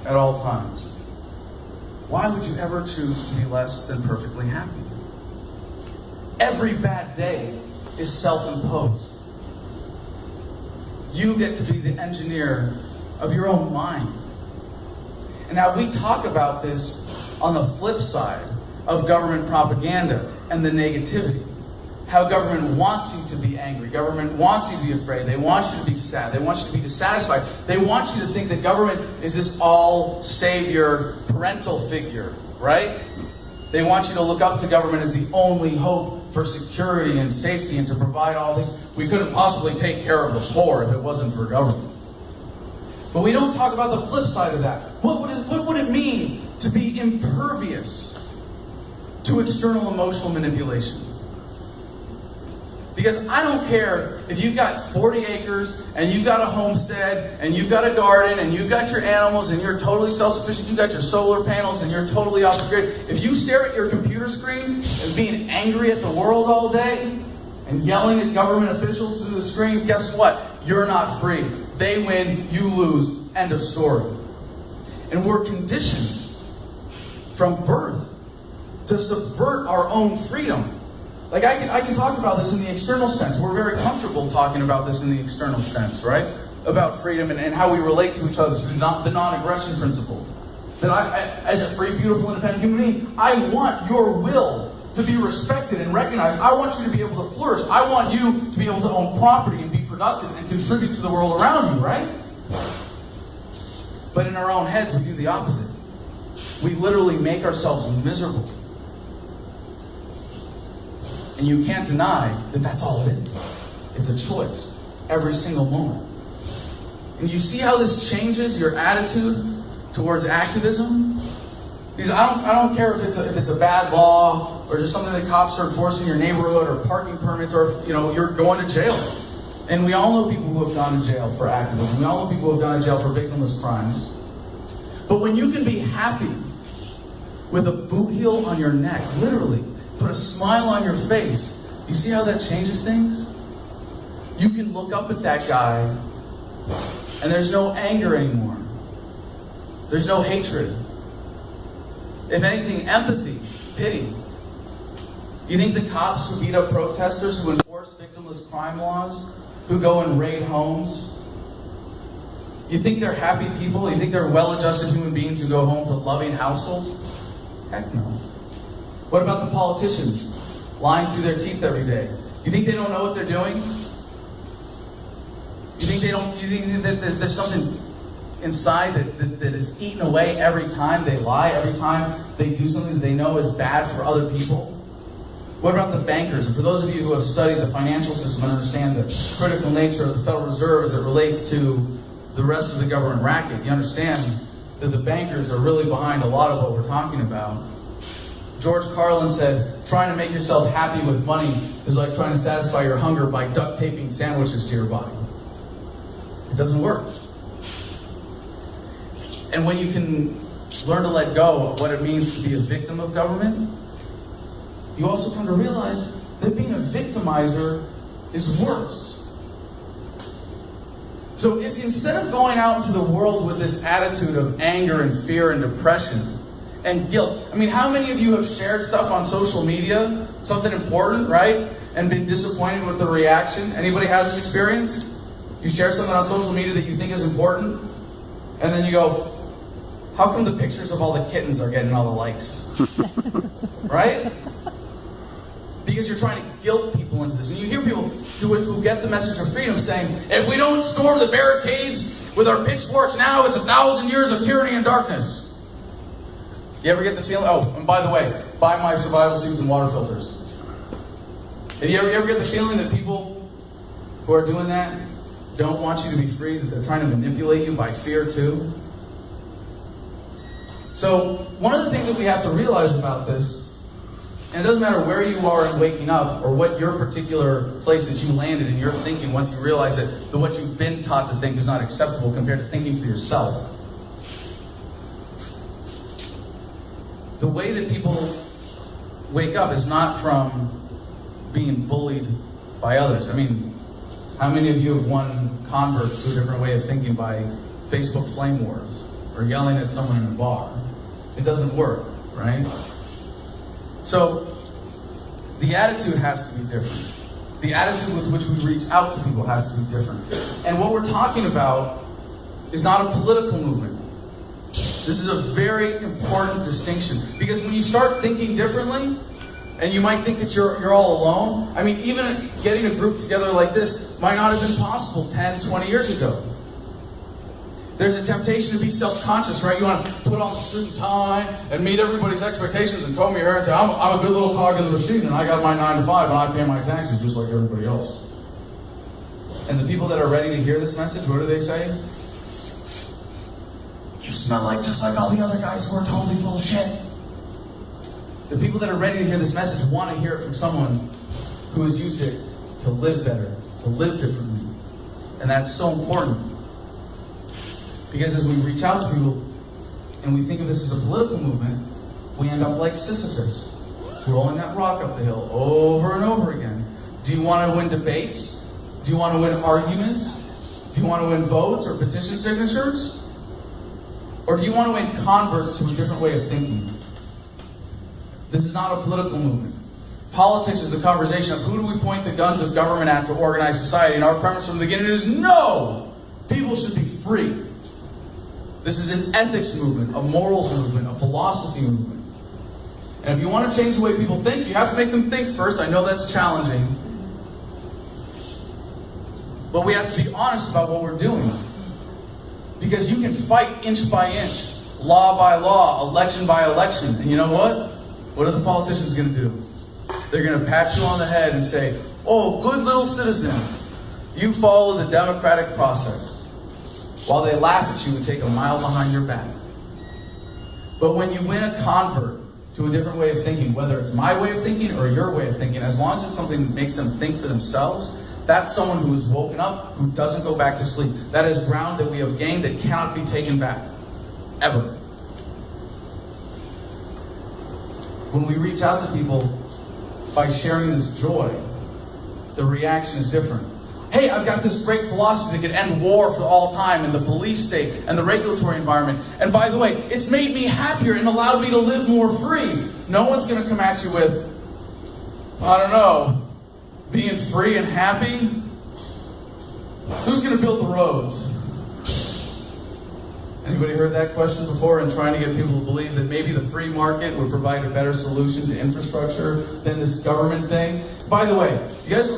at all times. Why would you ever choose to be less than perfectly happy? Every bad day is self-imposed. You get to be the engineer of your own mind. And now we talk about this on the flip side of government propaganda and the negativity. How government wants you to be angry. Government wants you to be afraid. They want you to be sad. They want you to be dissatisfied. They want you to think that government is this all-savior parental figure, right? They want you to look up to government as the only hope for security and safety and to provide all these. We couldn't possibly take care of the poor if it wasn't for government. But we don't talk about the flip side of that. What would it mean to be impervious to external emotional manipulation? Because I don't care if you've got 40 acres and you've got a homestead and you've got a garden and you've got your animals and you're totally self-sufficient, you've got your solar panels and you're totally off the grid. If you stare at your computer screen and being angry at the world all day and yelling at government officials through the screen, guess what? You're not free. They win, you lose. End of story. And we're conditioned from birth to subvert our own freedom. Like I can talk about this in the external sense. We're very comfortable talking about this in the external sense, right? About freedom and how we relate to each other through the non-aggression principle. That as a free, beautiful, independent human being, I want your will to be respected and recognized. I want you to be able to flourish. I want you to be able to own property and be productive and contribute to the world around you, right? But in our own heads, we do the opposite. We literally make ourselves miserable. And you can't deny that that's all it is. It's a choice every single moment. And you see how this changes your attitude towards activism? Because I don't care if it's a bad law or just something that cops are enforcing in your neighborhood or parking permits or if, you're going to jail. And we all know people who have gone to jail for activism. We all know people who have gone to jail for victimless crimes. But when you can be happy with a boot heel on your neck, literally, put a smile on your face, you see how that changes things? You can look up at that guy and there's no anger anymore. There's no hatred. If anything, empathy, pity. You think the cops who beat up protesters, who enforce victimless crime laws, who go and raid homes, you think they're happy people? You think they're well-adjusted human beings who go home to loving households? Heck no. What about the politicians lying through their teeth every day? You think they don't know what they're doing? You think that there's something inside that is eaten away every time they lie, every time they do something that they know is bad for other people? What about the bankers? And for those of you who have studied the financial system and understand the critical nature of the Federal Reserve as it relates to the rest of the government racket, you understand that the bankers are really behind a lot of what we're talking about. George Carlin said, trying to make yourself happy with money is like trying to satisfy your hunger by duct taping sandwiches to your body. It doesn't work. And when you can learn to let go of what it means to be a victim of government, you also come to realize that being a victimizer is worse. So if instead of going out into the world with this attitude of anger and fear and depression and guilt, how many of you have shared stuff on social media, something important, right, and been disappointed with the reaction? Anybody have this experience? You share something on social media that you think is important, and then you go, how come the pictures of all the kittens are getting all the likes? Right? Because you're trying to guilt people into this. And you hear people who get the message of freedom saying, if we don't storm the barricades with our pitchforks now, it's 1,000 years of tyranny and darkness. You ever get the feeling? Oh, and by the way, buy my survival suits and water filters. Have you ever get the feeling that people who are doing that don't want you to be free, that they're trying to manipulate you by fear too? So one of the things that we have to realize about this, and it doesn't matter where you are in waking up or what your particular place that you landed in your thinking once you realize that what you've been taught to think is not acceptable compared to thinking for yourself. The way that people wake up is not from being bullied by others. How many of you have won converts to a different way of thinking by Facebook flame wars? or yelling at someone in a bar. It doesn't work, right? So, the attitude has to be different. The attitude with which we reach out to people has to be different. And what we're talking about is not a political movement. This is a very important distinction. Because when you start thinking differently, and you might think that you're all alone. I mean, even getting a group together like this might not have been possible 10, 20 years ago. There's a temptation to be self-conscious, right? You want to put on a suit and tie and meet everybody's expectations and comb your hair and say, I'm a good little cog in the machine and I got my 9 to 5 and I pay my taxes just like everybody else. And the people that are ready to hear this message, what do they say? You smell like just like all the other guys who are totally full of shit. The people that are ready to hear this message want to hear it from someone who has used it to live better, to live differently. And that's so important. Because as we reach out to people and we think of this as a political movement, we end up like Sisyphus, rolling that rock up the hill over and over again. Do you want to win debates? Do you want to win arguments? Do you want to win votes or petition signatures? Or do you want to win converts to a different way of thinking? This is not a political movement. Politics is the conversation of who do we point the guns of government at to organize society. And our premise from the beginning is no! People should be free. This is an ethics movement, a morals movement, a philosophy movement. And if you want to change the way people think, you have to make them think first. I know that's challenging. But we have to be honest about what we're doing. Because you can fight inch by inch, law by law, election by election. And you know what? What are the politicians going to do? They're going to pat you on the head and say, oh, good little citizen, you follow the democratic process. While they laugh at you and take a mile behind your back. But when you win a convert to a different way of thinking, whether it's my way of thinking or your way of thinking, as long as it's something that makes them think for themselves, that's someone who is woken up, who doesn't go back to sleep. That is ground that we have gained that cannot be taken back. Ever. When we reach out to people by sharing this joy, the reaction is different. Hey, I've got this great philosophy that could end war for all time and the police state and the regulatory environment. And by the way, it's made me happier and allowed me to live more free. No one's going to come at you with, I don't know, being free and happy? Who's going to build the roads? Anybody heard that question before and trying to get people to believe that maybe the free market would provide a better solution to infrastructure than this government thing? By the way, you guys